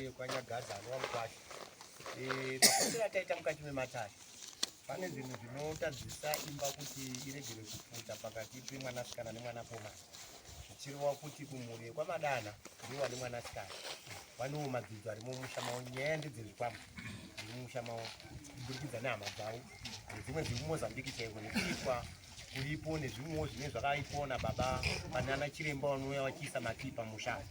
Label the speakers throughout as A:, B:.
A: kumuri kwaNyagadza anova Mukwasha. Pakutira taita mukati mematare pane zvinhu zvinotadzisa imba kuti iregere kupfuta pakati pemwanasikana nemwanakomana. Zvichireva kuti kumhuri kwaMadana ndiwo ane mwanasikana vanewo madzidzo arimo mumusha mavo. Nyaya ndedzezvikwambo zviri mumusha mavo kuburikidza nehama dzavo nedzimwe dziri muMozambique chaiko nekuitwa kuripo nezvimwewo zvine zvakaitwawo nababa vanana chiremba vanouya vachiisa mati pamusha.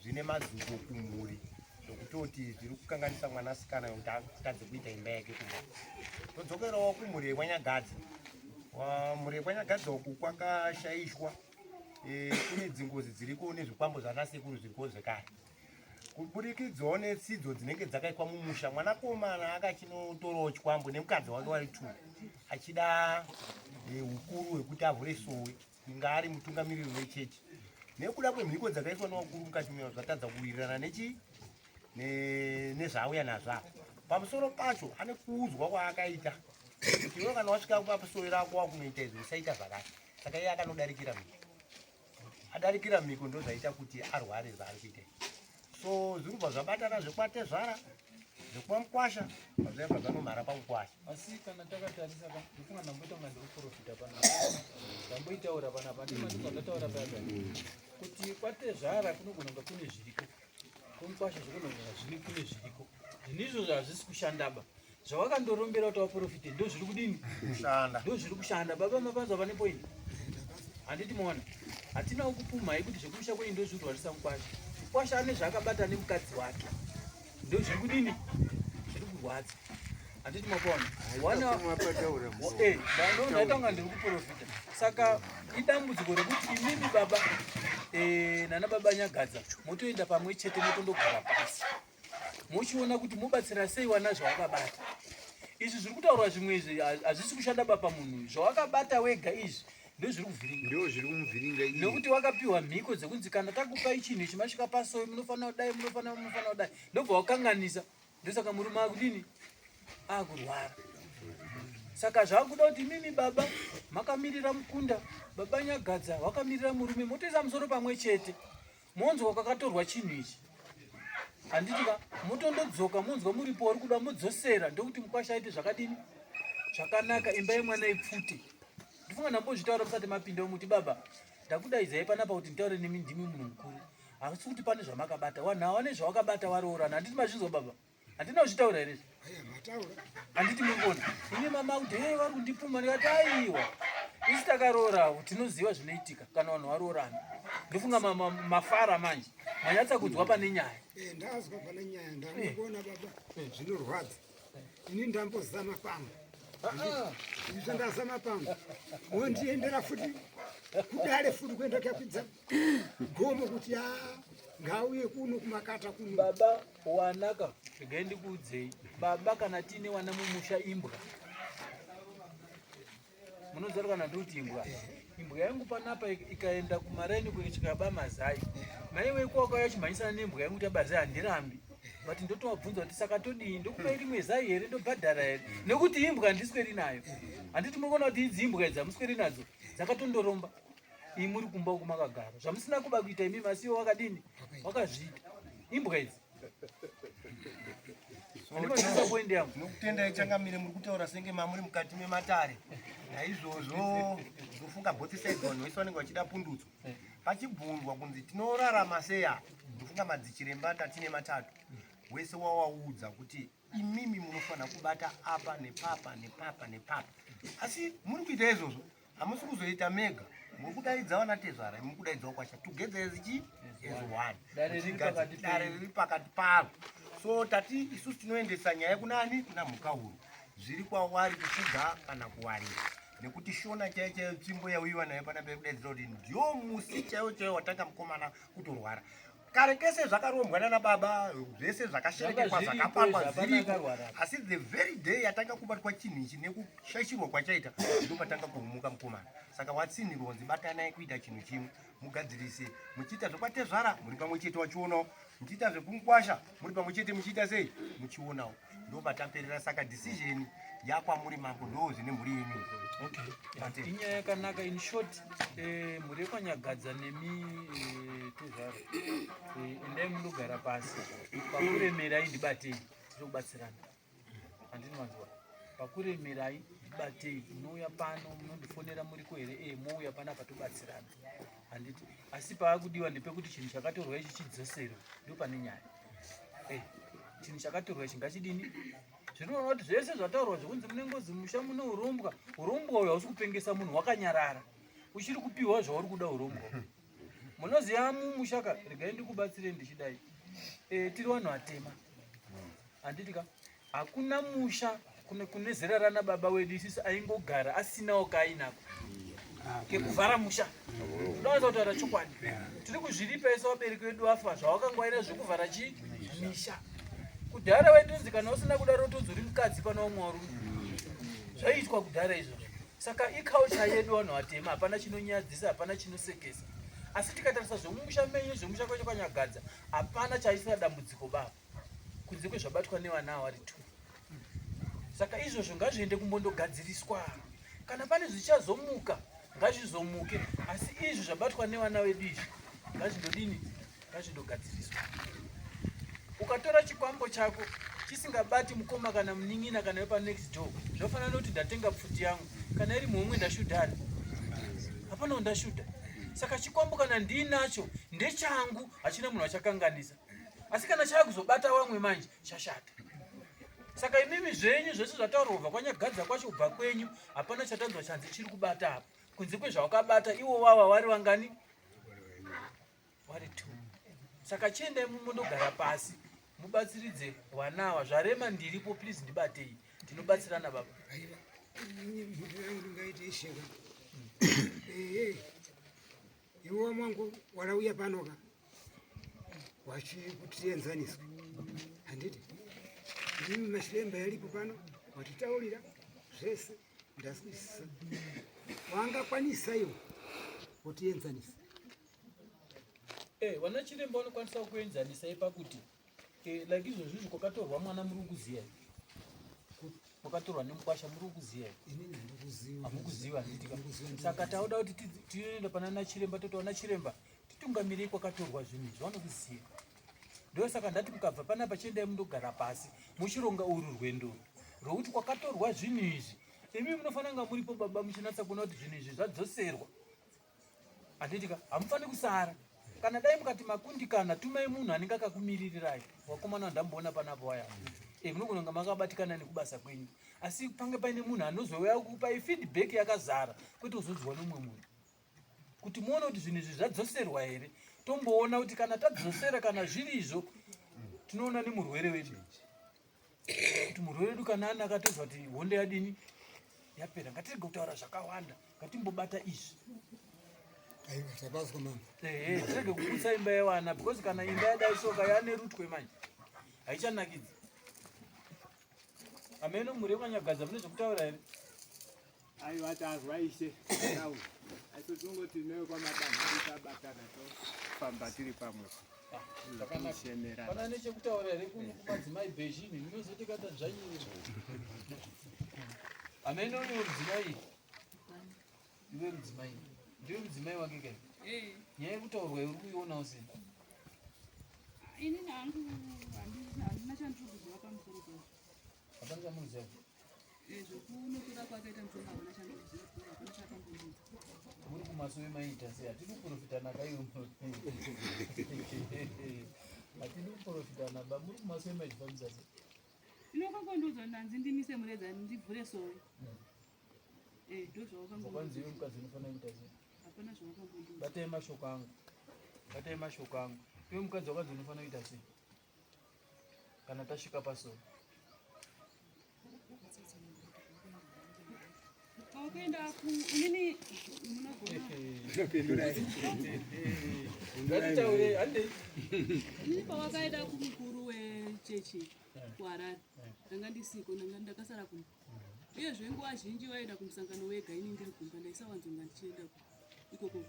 A: Zvine madzidzo kumhuri zvokutoti zviri kukanganisa mwanasikana kuti atadze kuita imba yake kumba. Todzokerawo kumhuri yeKwaNyagadza. Mhuri yeKwaNyagadza uku kwakashaishwa. Kune dzingozi dziriko nezvikwambo zvanasekuru zviriko zvekare. Kuburikidzawo netsidzo dzinenge dzakaitwa mumusha, mwanakomana akachinotorawo chikwambo nemukadzi wake wari tu achida ukuru hwekuti avhure sowe inga ari mutungamiriri wechechi. Nekuda kwemhiko dzakaitwa navakuru mukati mavo zvatadza kuwirirana nezvauya nazvo. Pamusoro pacho ane kuudzwa kwaakaita kuti iwe kana wasvika pamusoro rako wakunoita izvi usaita zvakati. Saka iye akanodarikira mhiko. Adarikira mhiko ndo zvaita kuti arware zvaari kuita. So zviri kubva zvabatana zvekwaTezvara zvekwaMukwasha zvabva zvanomhara paMukwasha.
B: Asi kana takatarisa ndifunga ndamboita kunga ndiri kuprofita panapa. Ndamboitaura panapa ndataura paya kuti kwaTezvara kunogona kunga kune zviriko. KwaMukwasha zvinogona kunga kune zviriko. Zvinizvo zvazvisi kushandaba. Zvawakandorombera kuti waprofite ndo zviri kudini?
A: Kushanda.
B: Ndo zviri kushanda. Baba mapanzwa pane point. Handiti muona. Hatina kupuma kuti zvekumusha kwenyu ndo zviri kurwarisa Mukwasha. Mukwasha ane zvaakabata nemukadzi wake. Ndo zviri kudini? Zviri kurwadza. Handiti mapona. Ndaita kunga ndiri kuprofita. Saka idambudziko rekuti imimi baba nana baba Nyagadza motoenda pamwe chete motondogara pasi. Mochiona kuti mobatsira sei wana zvawakabata. Izvi zviri kutaurwa zvimwe izvi hazvisi kushanda baba munhu. Zvawakabata wega izvi ndo zviri kuvhiringa.
C: Ndo zviri kumuvhiringa iyi.
B: Nekuti wakapiwa mhiko dzekunzi kana takupai chinhu chimasvika pasowe munofanira kudai munofanira kudai. Ndobva wakanganisa. Ndosaka murume akudini? Akurwara. Saka zvakuda kuti mimi baba makamirira mukunda, baba Nyagadza wakamirira murume motoisa musoro pamwe chete. Monzwa kwakatorwa chinhu ichi. Handitika motondodzoka monzwa muripo uri kuda modzosera ndokuti Mukwasha aite zvakadini? Zvakanaka imba yemwana ipfute. Ndifunga ndambozvitaura musati mapinda muti baba ndakudaizai panapa kuti nditaure nemi ndimi munhu mukuru. Asi kuti pane zvamakabata. Wanhawa nezvawakabata waroorana. Handiti mazvizwa baba. Handina kuzvitaura here. Handiti mungona. Ine mama kuti hey vari kundipfuma ndikati aiwa. Isi takaroora tinoziva zvinoitika kana vanhu varoorana. Ndofunga mafara manje. Manyatsa kudzwa pane nyaya.
D: Ndazwa pane nyaya ndangona baba zvinorwadza. Ini ndambozama pamwe. Ndazama pamwe. Wondiendera futi kudare futi kuenda kakwidza gomo kuti ngauye kuno kumakata kuno.
B: Baba wanaka gendi kudzei. Baba kana tine wana mumusha imbwa. Munoziva kana ndoti imbwa. Imbwa yangu panapa ikaenda kumareni kuchikaba mazai. Mai weko wakauya chimhanyisana nembwa yangu kuti abazai handirambi. But ndotovabvunza kuti saka todii ndokupai rimwe zai here ndobhadhara here nekuti imbwa ndisweri nayo. Handiti munoona kuti idzi imbwa idzi hamusweri nadzo dzakatondoromba. Imi muri kumba uku makagara. Zvamusina kuba kuita imi masiwo wakadini? Wakazviita. Imbwa idzi. Handipazvisa poindi yangu.
A: Nokutendai changamire muri kutaura senge mamuri mukati mematare. Naizvozvo ndofunga both sides vanhu vese vanenge vachida pundudzo. Pachibvunzwa kunzi tinorarama seya. Ndofunga madzichiremba tatine matatu. Wese wawaudza kuti imimi munofanira kubata apa nepapa nepapa nepapa. Asi muri kuita izvozvo hamusi kuzoita mega. Muri kudaidza vanaTezvara, muri kudaidzawo Kwasha. Together as one. Dare riri pakati pavo. So tati isusu tinoendesa nyaya kunani kuna mhuka huru. Zviri kwavari kuchiga kana kuwarira. Nekuti shona chaiyo tsvimbo yauyiwa nayo pana pekudaidzira kuti ndiyo musi chaiyo watanga mukomana kutorwara. Kare kese zvakarombwa nana baba zvese zvakasherekwa zvakapangwa zviripo. Asi the very day yatanga kubatwa chinhu ichi nekushaishirwa kwachaita ndopatanga kuhumuka mukomana. Saka watsinirwa kunzi batanai kuita chinhu chimwe mugadzirise. Muchiita zvekwaTezvara muri pamwe chete wachionawo. Muchiita zvekuMukwasha muri pamwe chete muchiita sei muchionawo. Ndopatamperera. Saka decision yakwamuri mako ndo zvine mhuri yenyu.
B: Okay. Inyaya yakanaka. In short, mhuri yeKwanyagadza nemi tuzvaro endai munogara pasi, pakuremerai ndibatei tinokubatsirana. Handinwanzwa pakuremerai ndibatei, munouya pano munondifonera muriko here mouya panapa tobatsirana. Handiti asi paakudiwa ndepekuti chinhu chakatorwa ichi chidzoserwe, ndo pane nyaya. Chinhu chakatorwa ichi ngachidini. Zvinoona kuti zvese zvataurwa zvokunzi munengozi musha muno urombwa uyu hausi kupengesa munhu wakanyarara, uchiri kupiwa zvauri kuda urombwa. Munoziva mumushaka, regai ndikubatsire ndichidai, tiri vanhu vatema. Handitika hakuna musha kune zera rana baba wedu isisi aingogara asinawo kaainako kekuvhara musha. Unowanza kutaura chokwadi, tiri kuzviripa ese vabereki vedu vafa zvawakangwaira zvekuvhara misha. Kudhara wetunzi kana usina kudaro tudzi uri mukadzi pana umwe warume. Zvaitwa kudhara izvozvo. Saka iculture yedu vanhu vatema, hapana chinonyadzisa, hapana chinosekesa. Asi tikatarisa zvomumusha menyu, zvomusha kwacho Kwanyagadza, hapana chaisina dambudziko baba, kunze kwezvabatwa nevana vari 2. Saka izvozvo ngazviende kumbondogadziriswa. Kana pane zvichazomuka ngazvizomuke, asi izvo zvabatwa nevana vedu izvi ngazvindodini, ngazvindogadziriswa. Ukatora chikwambo chako chisingabati mukoma kana munin'ina kana wepa next door, zvofanana kuti ndatenga pfuti yangu, kana iri mhomwe ndashudhana, hapana ndashudha. Saka chikwambo kana ndinacho ndechangu, hachina munhu achakanganisa. Asi kana chakuzobata vamwe manje chashata. Saka imimi zvenyu zvese zvataurwa kubva Kwanyagadza kwacho kubva kwenyu, hapana chatanzwa chanzi chiri kubata apa. Kunze kwezvawakabata iwo wava wari wangani? Wari 2. Saka chiendai mundogara pasi, mubatsiridze wanawa. Zvarema ndiripo, please ndibatei. Tinobatsirana baba.
D: Iwe mwangu warauya panoka wachikutienzaniswa. Handiti mimi mashiremba yalipo pano watitaurira zvese ndazwisisa. Wangakwanisa iwo kutienzanisa.
B: Wana chiremba unokwanisa kuenzanisa ipakuti like izvozvo kwakatorwa mwana muri kuziya, kwakatorwa nemukwasha muri kuziya, hamukuziva. Saka tauda kuti tinoenda pana chiremba totaona chiremba titungamirei kwakatorwa zvinhu izvi, vanokuziya. Ndo saka ndati mukabva panapa chiendai mundogara pasi muchironga uru rwendo rwokuti kwakatorwa zvinhu izvi. Imi munofanira kunga muripo baba muchinatsa kuona kuti zvinhu izvi zvadzoserwa. Handitika hamufani kusara. Kana dai mukati makundikana, tumai munhu anenge akakumiririrai. Wakomana ndamboona panapa waya. Munogona kunga makabatikana nekubasa kwenyu. Asi pange paine munhu anozouya kukupai feedback yakazara, kwete kuzodzwa nomumwe munhu. Kuti muone kuti zvinhu izvi zvadzoserwa here. Tomboona kuti kana tadzosera kana zviri izvo, tinoona nemurwere wedu. Kuti murwere wedu kana ana akatozwa kuti honde yadini yapera, ngatirege kutaura zvakawanda, ngatimbobata izvi. Tirege kuputsa imba yevana, because kana imba yadai soka yane rutwe manje haichanakidzi. Ameno muri Kwanyagadza mune zvokutaura here?
C: Aiwa tazwa ishe nawo. Asi tungoti newe kwamadanho tabatana tofamba tiri pamwe.
B: Pana nechekutaura here kumadzimai bhezhini munozotikata dzvanyiri. Ameno uri mudzimai? Iwe mudzimai? Ndiwe mudzimai wake kai? Nyaya yekutaurwa uri kuionawo sei?
E: Inini handina chandiri pamusoro pazvo.
B: Hapana chamunoziva?
E: Zvokunotora kwakaita mushonga havana chandinoziva, hapana chakamboudza.
B: Muri kumaso emaita sei? Hatidi kuprofitana kaiwe. Hatidi kuprofitana ba, muri kumaso emaidifamisa sei?
E: Inokangondiudza ndanzi ndimise mureza ndivhure sowe. Ndo zvawakambodza.
B: Kwanzi iwe mukadzi unofanira kuita sei?
E: Hapana zvawakambodza.
B: Batai mashoko angu. Batai mashoko angu. Iwe mukadzi wakadzi unofanira kuita sei? Kana tasvika paso.
E: Wakaenda inini
C: Ndopindura.
B: Ngatitaure hande.
E: inini pawakaenda kumukuru wechechi kuHarare, ndanga ndisiko, ndakasara kumba. Uyezve nguva zhinji waenda kumusangano wega, ini ndiri kumba, ndaisawanzonga ndichienda ikoko.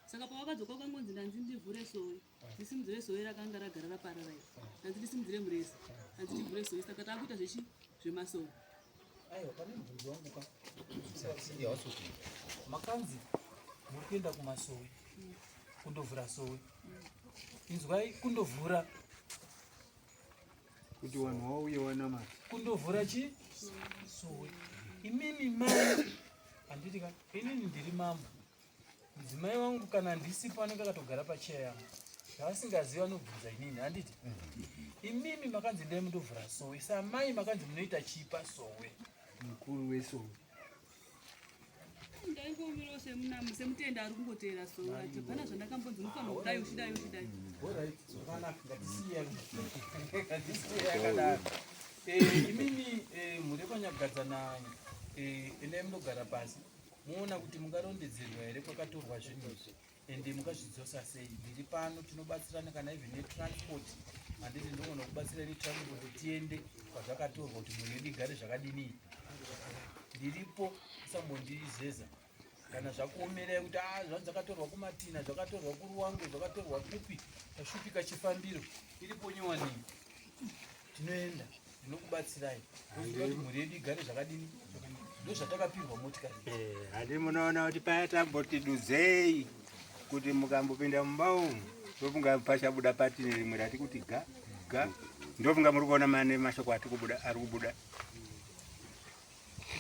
E: Saka pawakadzoka wakangonzi ndanzi ndivhure sowe, ndisimudzire sowe rakanga ragara raparara, ndanzi ndisimudzire mureza, ndanzi ndivhure sowe, saka taakuita zvechi zvemasowe.
B: aiwa pane mubvunzo wangu ka makanzi muri kuenda kumasowe kundovhura sowe inzwai kundovhura
C: kuti vanhu vauye wanamata
B: kundovhura chi sowe imimi mai handiti ka inini ndiri mambo mudzimai wangu kana ndisipo anenge akatogara pacheya yangu zvaasingazivi anobvunza inini handiti imimi makanzi ndai mundovhura sowe samai makanzi munoita chipa sowe
C: mukuru wesowe
E: ndaingomiro semutenda ari kungotera sowe ati hapana zvandakambonzi mufanira kudai uchidai uchidai
B: imimi muri kwanyagadzana endai munogara pasi muona kuti mungarondedzerwa here kwakatorwa zvinhu ende mungazvidzosa sei ndiri pano tinobatsirana kana even netransport handiti ndogona kubatsira netransport tiende kwazvakatorwa kuti munhu yedu igare zvakadini ndiripo usambondizeza kana zvakuomerai kuti zvanzi zvakatorwa kumatina zvakatorwa kuruwange zvakatorwa kupi tashupika chifambiro iripo nyowani tinoenda ndinokubatsirai kuti mhuri yedu igare zvakadini ndozvatakapirwa motikari
C: handi munoona kuti paya tambotidudzei kuti mukambopinda mumba umu ndofunga pachabuda patini rimwe rati kuti ga ndofunga muri kuona mane mashoko ari kubuda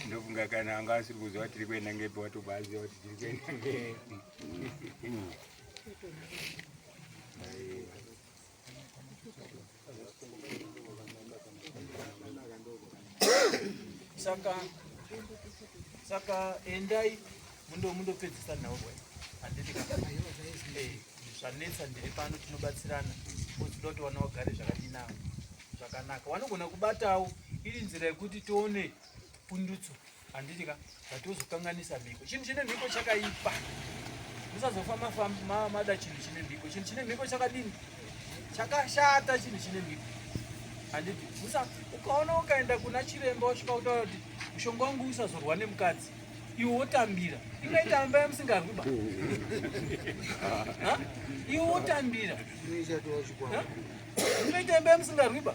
C: ndofunga kana anga asiri kuziva tiri kuenda ngepi watobaziva kuti tiri kuenda ngepi
B: saka endai mundopedzisa nhau handiti zvanetsa ndiri pano tinobatsirana uziva kuti vana vagare zvakadinawo zvakanaka vanogona kubatawo iri nzira yekuti tione pundutso handiti ka zvatozokanganisa mhiko chinhu chine mhiko chakaipa musazofamba mada chinhu chine mhiko chinhu chine mhiko chakadini chakashata chinhu chine mhiko handiti ukaona ukaenda kuna chiremba wasvika kutaura kuti mushonga wangu usazorwa nemukadzi iwe wotambira ingaitamba yamusingarwiba iwe wotambira ingaitamba yamusingarwiba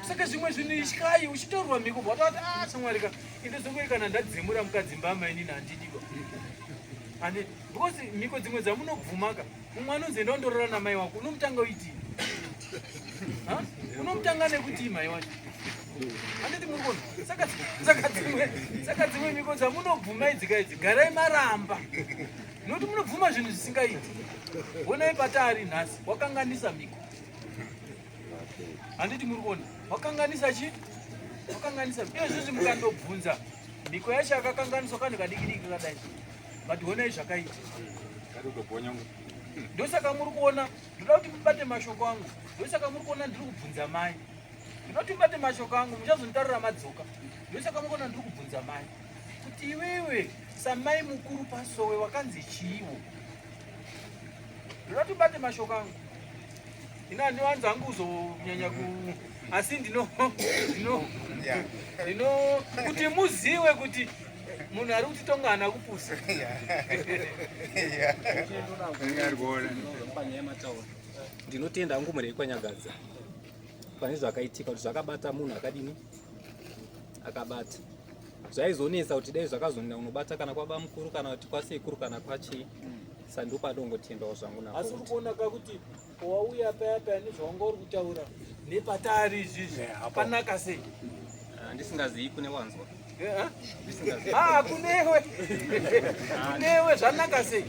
B: saka zvimwe zvinhu ityai uchitorwa mhiko watati shamwarika indozongoi kana ndadzimura mukadzi mbama inini handidiba ande because mhiko dzimwe dzamunobvumaka mumwe anonzi ndondorora namai wako unomutanga uitii unomutanga nekuti mai wacho handiti muri kuona saka dzimwe mhiko dzamunobvuma idzika idzi garai maramba nokuti munobvuma zvinhu zvisingaiti onai patari nhasi wakanganisa mhiko handiti muri kuona wakanganisa chi wakanganisa izvozvi mukandobvunza mhiko yacho yakakanganiswa kanhu kadikidiki kadai but honai zvakaita ndosaka muri kuona ndoda kuti mubate mashoko angu ndosaka muri kuona ndiri kubvunza mai ndinoti mubate mashoko angu muchazonditarira madzoka ndosaka muri kuona ndiri kubvunza mai kuti iwewe samai mukuru pasowe wakanzi chiiwo ndoda kuti mubate mashoko angu ina handiwanzi hangu kuzonyanya asi ndino kuti muziwe kuti munhu ari kutitonga haana kupusa
F: ndinotenda hangu murei kwanyagadza pane zvakaitika kuti zvakabata munhu akadini akabata zvaizonetsa kuti dai zvakazonina unobata kana kwaba mukuru kana kuti kwasekuru kana kwachii sandopadongotendawo zvangu na
B: asi urikuonaka kuti wauya paya nezvawanga uri kutaura nepatari izvizvi panaka sei
F: ndisingazivi kune wanzwa
B: kunewe zvanaka sei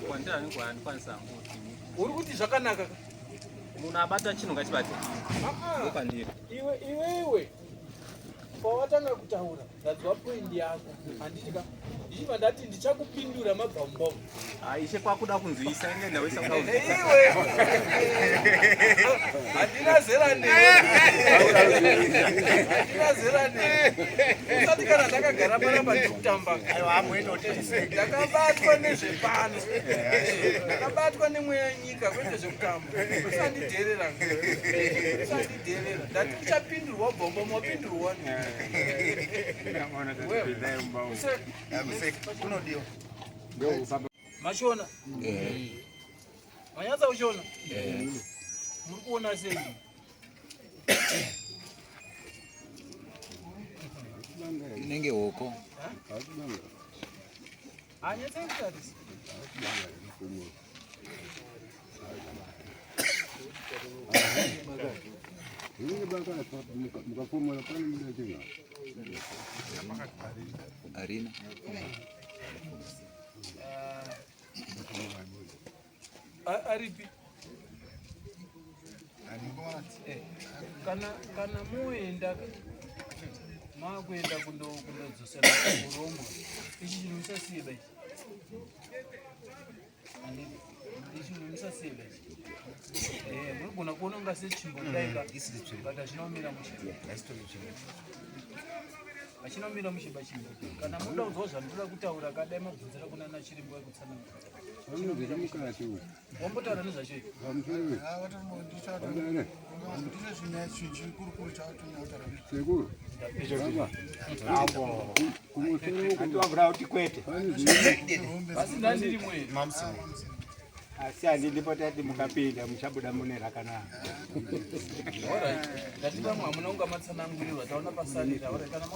F: kwandiraningwandikwanisaa kuti
B: uri kuti zvakanaka
F: munhu abata chinhu ngachibate ndopandiri
B: iwewe pawatanga kutaura ndadzwa poindi yako handitika ndichibva ndati ndichakupindura mabvamubvamu
F: ishe kwakuda kunzwisa inge ndawisa
B: iwe handina zera newe usati kana ndakagara panapa ndikutamba ndakabatwa nezvepano ndakabatwa nemweya nyika kwete zvekutamba usandidherera ndati uchapindurwa bhombomu wapindurwa mashona manyatsa kushona muri kuona sei
G: inenge hoko
B: anyatsakutarisa
G: harina
B: aripi kana moenda makuenda kundodzosera urombo ichi chinhu musasieba ichi chinhu musasieba munogona kuona unga sechimbodaika but achinomira mushiba achinomira mushiba chimbo kana muda kuzwa zvandoda kutaura kadai mabvunzira kuna nachirembo wekutsanangura wambotaura nezvacho
C: atiwabvira kuti kwete
B: basi ndandiri mwe
C: asi handilipo tati mukapinda muchabuda mune rakanaka
B: alright ngatikamwe hamuna unga matsanangurirwa taona pasarira kana